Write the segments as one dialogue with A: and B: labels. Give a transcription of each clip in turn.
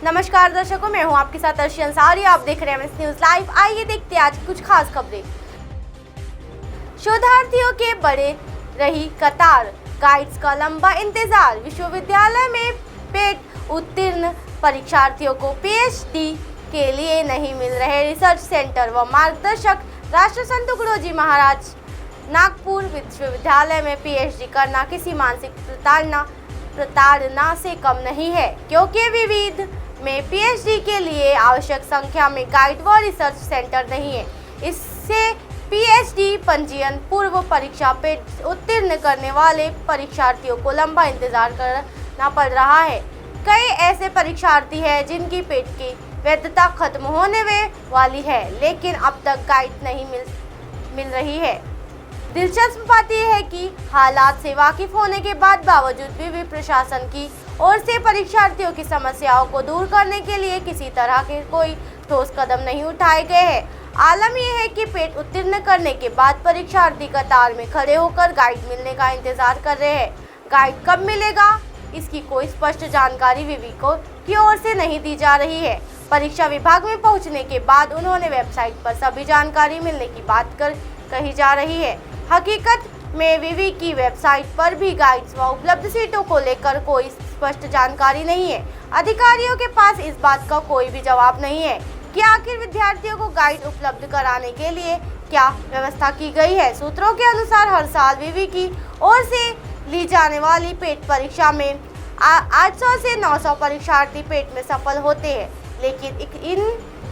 A: नमस्कार दर्शकों, मैं हूं आपके साथ अर्शी अंसारी। आप देख रहे हैं एमएस न्यूज लाइव। आइए देखते हैं आज कुछ खास खबरें। शोधार्थियों के बड़े रही कतार, गाइड्स का लंबा इंतजार। विश्वविद्यालय में पेट उत्तीर्ण परीक्षार्थियों को पीएचडी के लिए नहीं मिल रहे रिसर्च सेंटर व मार्गदर्शक। राष्ट्रसंत तुकडोजी महाराज नागपुर विश्वविद्यालय में पीएचडी करना किसी मानसिक प्रताड़ना से कम नहीं है, क्योंकि विविध में पीएचडी के लिए आवश्यक संख्या में गाइड व रिसर्च सेंटर नहीं है। इससे पीएचडी पंजीयन पूर्व परीक्षा पेट उत्तीर्ण करने वाले परीक्षार्थियों को लंबा इंतजार करना पड़ रहा है। कई ऐसे परीक्षार्थी हैं जिनकी पेट की वैधता खत्म होने वाली है, लेकिन अब तक गाइड नहीं मिल रही है। दिलचस्प बात यह है कि हालात से वाकिफ होने के बावजूद भी प्रशासन की ओर से परीक्षार्थियों की समस्याओं को दूर करने के लिए किसी तरह के कोई ठोस कदम नहीं उठाए गए हैं। आलम यह है कि पेट उत्तीर्ण करने के बाद परीक्षार्थी कतार में खड़े होकर गाइड मिलने का इंतजार कर रहे हैं। गाइड कब मिलेगा, इसकी कोई स्पष्ट जानकारी विवि की ओर से नहीं दी जा रही है। परीक्षा विभाग में पहुंचने के बाद उन्होंने वेबसाइट पर सभी जानकारी मिलने की बात कही जा रही है। हकीकत में विवि की वेबसाइट पर भी गाइड्स व उपलब्ध सीटों को लेकर कोई स्पष्ट जानकारी नहीं है। अधिकारियों के पास इस बात का कोई भी जवाब नहीं है कि आखिर विद्यार्थियों को गाइड उपलब्ध कराने के लिए क्या व्यवस्था की गई है। सूत्रों के अनुसार हर साल विवि की ओर से ली जाने वाली पेट परीक्षा में 800 से 900 परीक्षार्थी पेट में सफल होते हैं, लेकिन इन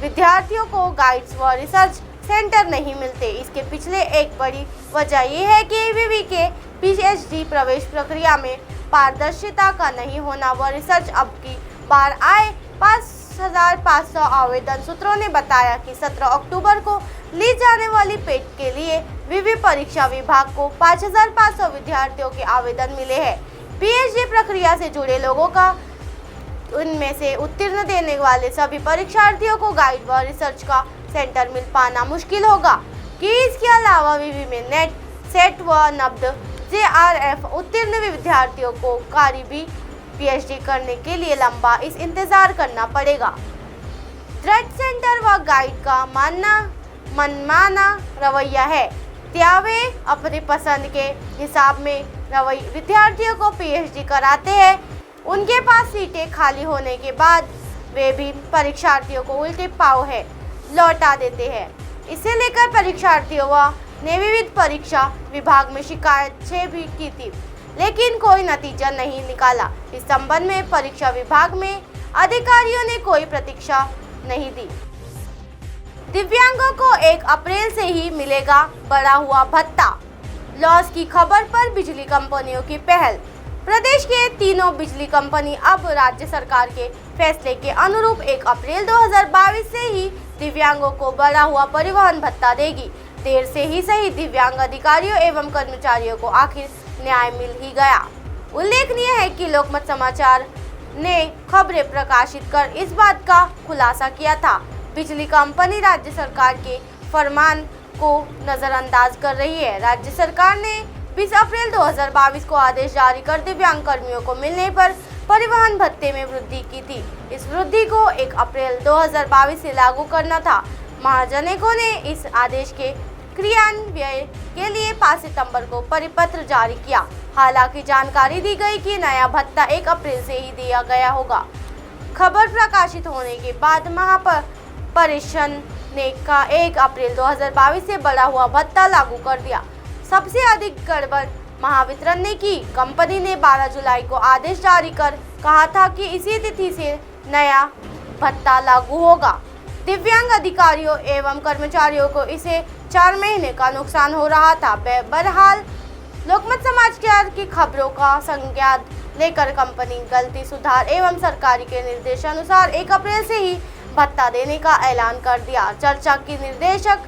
A: विद्यार्थियों को गाइड्स व रिसर्च सेंटर नहीं मिलते। इसके पिछले एक बड़ी वजह यह है कि विवि के पीएचडी प्रवेश प्रक्रिया में पारदर्शिता का नहीं होना व रिसर्च अब की बार आए 5500 आवेदन। सूत्रों ने बताया कि 17 अक्टूबर को ली जाने वाली पेट के लिए विवि परीक्षा विभाग को 5500 विद्यार्थियों के आवेदन मिले हैं। पीएचडी प्रक्रिया से जुड़े लोगों का उनमें से उत्तीर्ण देने वाले सभी परीक्षार्थियों को गाइड व रिसर्च का सेंटर मिल पाना मुश्किल होगा कि इसके अलावा विवि में नेट, सेट व नब्द जेआरएफ उत्तीर्ण विद्यार्थियों को करीबी पीएचडी करने के लिए लंबा इंतजार करना पड़ेगा। ट्रेड सेंटर व गाइड का मनमाना रवैया है। त्यावे अपनी पसंद के हिसाब में विद्यार्थियों को पीएचडी कराते हैं। उनके पास सीटें खाली होने के बाद वे भी परीक्षार्थियों को उल्टे पाव है लौटा देते हैं। इसे लेकर परीक्षार्थियों ने विविध परीक्षा विभाग में शिकायतें भी की थी, लेकिन कोई नतीजा नहीं निकाला। इस संबंध में परीक्षा विभाग में अधिकारियों ने कोई प्रतीक्षा नहीं दी। दिव्यांगों को 1 अप्रैल से ही मिलेगा बढ़ा हुआ भत्ता। लॉस की खबर पर बिजली कंपनियों की पहल। प्रदेश के तीनों बिजली कंपनी अब राज्य सरकार के फैसले के अनुरूप 1 अप्रैल 2022 से ही दिव्यांगों को बढ़ा हुआ परिवहन भत्ता देगी। देर से ही सही, दिव्यांग अधिकारियों एवं कर्मचारियों को आखिर न्याय मिल ही गया। उल्लेखनीय है कि लोकमत समाचार ने खबरें प्रकाशित कर इस बात का खुलासा किया था। बिजली कंपनी राज्य सरकार के फरमान को नजरअंदाज कर रही है। राज्य सरकार ने 20 अप्रैल 2022 को आदेश जारी कर दिव्यांग कर्मियों को मिलने पर परिवहन भत्ते में वृद्धि की थी। इस वृद्धि को 1 अप्रैल 2022 से लागू करना था। महाजनकों ने इस आदेश के क्रियान्वयन के लिए 5 सितंबर को परिपत्र जारी किया। हालांकि जानकारी दी गई कि नया भत्ता 1 अप्रैल से ही दिया गया होगा। खबर प्रकाशित होने के बाद महापरिषद ने 1 अप्रैल 2022 से बढ़ा हुआ भत्ता लागू कर दिया। सबसे अधिक गड़बड़ महावितरण ने की। कंपनी ने 12 जुलाई को आदेश जारी कर कहा था कि इसी तिथि से नया भत्ता लागू होगा। दिव्यांग अधिकारियों एवं कर्मचारियों को इसे 4 महीने का नुकसान हो रहा था। बहरहाल लोकमत समाचार की खबरों का संज्ञान लेकर कंपनी गलती सुधार एवं सरकारी के निर्देशानुसार 1 अप्रैल से ही भत्ता देने का ऐलान कर दिया। चर्चा की निर्देशक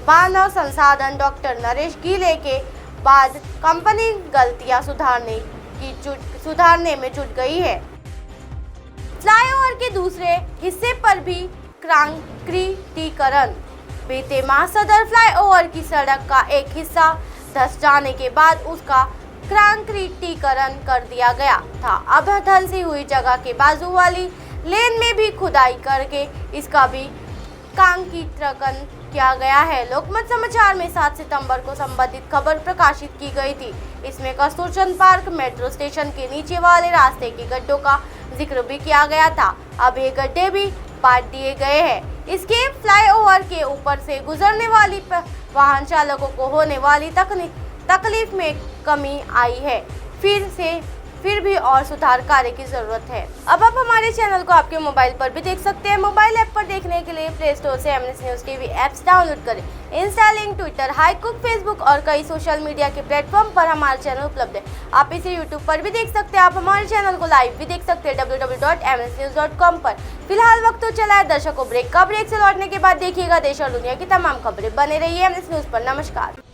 A: मानव संसाधन डॉक्टर नरेश गीले के बाद कंपनी गलतियां सुधारने में जुट गई है। फ्लाईओवर के दूसरे हिस्से पर भी कंक्रीटीकरण। बीते माह सदर फ्लाईओवर की सड़क का एक हिस्सा धंस जाने के बाद उसका कंक्रीटीकरण कर दिया गया था। अब धंसी हुई जगह के बाजू वाली लेन में भी खुदाई करके इसका भी कांकीकरण किया गया है। लोकमत समाचार में 7 सितंबर को संबंधित खबर प्रकाशित की गई थी। इसमें कस्तूरचंद पार्क मेट्रो स्टेशन के नीचे वाले रास्ते के गड्ढों का जिक्र भी किया गया था। अब ये गड्ढे भी पाट दिए गए हैं। इसके फ्लाईओवर के ऊपर से गुजरने वाली वाहन चालकों को होने वाली तकलीफ में कमी आई है। फिर भी और सुधार कार्य की जरूरत है। अब आप हमारे चैनल को आपके मोबाइल पर भी देख सकते हैं। मोबाइल ऐप पर देखने के लिए प्ले स्टोर से MNS news TV apps download करें। इंस्टा, लिंक, ट्विटर, हाईकुक, फेसबुक और कई सोशल मीडिया के प्लेटफॉर्म पर हमारा चैनल उपलब्ध है। आप इसे यूट्यूब पर भी देख सकते हैं। आप हमारे चैनल को लाइव भी देख सकते हैं www.mnsnews.com पर। फिलहाल वक्त तो चला है दर्शकों ब्रेक का। ब्रेक से लौटने के बाद देखिएगा देश और दुनिया की तमाम खबरें। बने रहिए MNS न्यूज़ पर। नमस्कार।